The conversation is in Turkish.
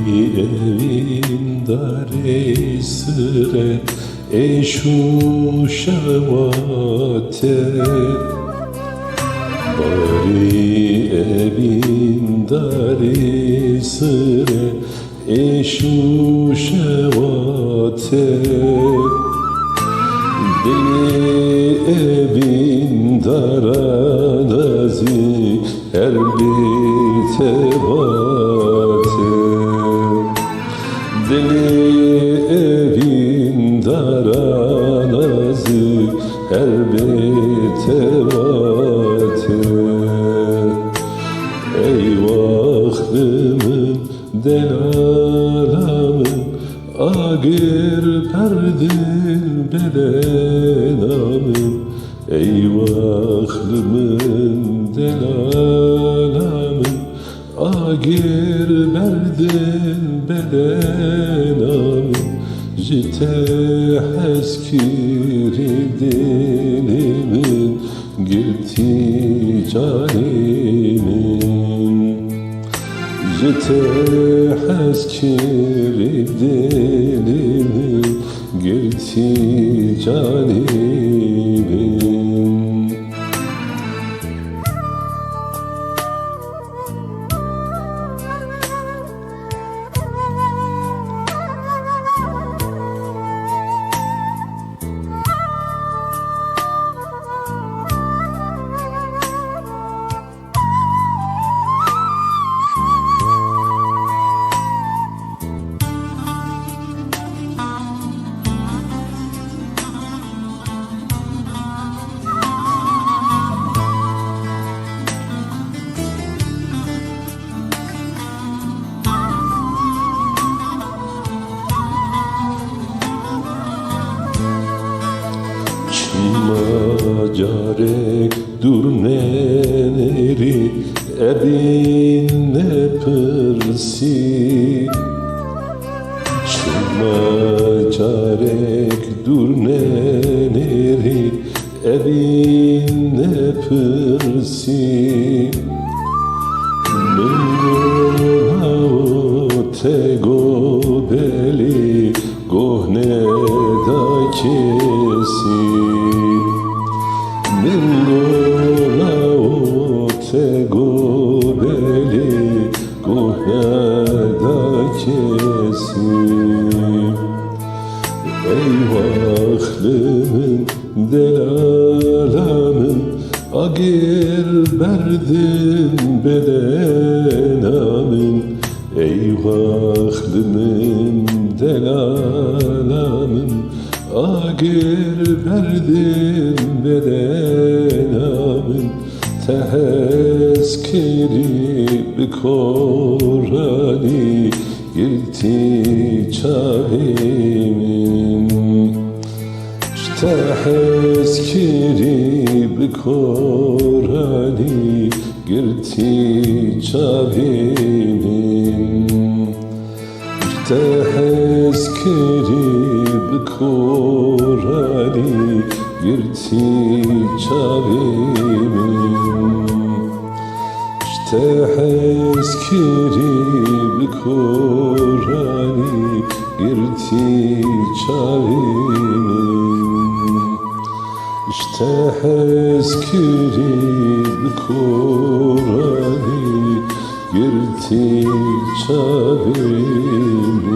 evin dare sıre eşu şevate Bari evin dare sıre eşu şevate Deli evin daranazi her bir tebate Deli evin daranazı her bir tebate Eyvahlımın delalamın agir perdin bedenamın Eyvahlımın delalamın agir berdin bedenamın Jite heskiri dilimin girti canimin Jite heskiri dilimin girti canimin Macarek durneneri ebin ne pırsi Macarek durneneri ebin ne pırsi Mengona o tego beli gohne da kesi Mengona o tego beli gohne da kesi Eyvahlımın delalamın agir berdin bedenamın Eyvahlımın delalamın agir berdin bedenamın Teheskiri bikorani girti çavimin Teheskiri bikorani girti çavimin Teheskiri bikorani girti çavimin Teheskiri bikorani girti çavimin Teheskiri bikorani girti çavimin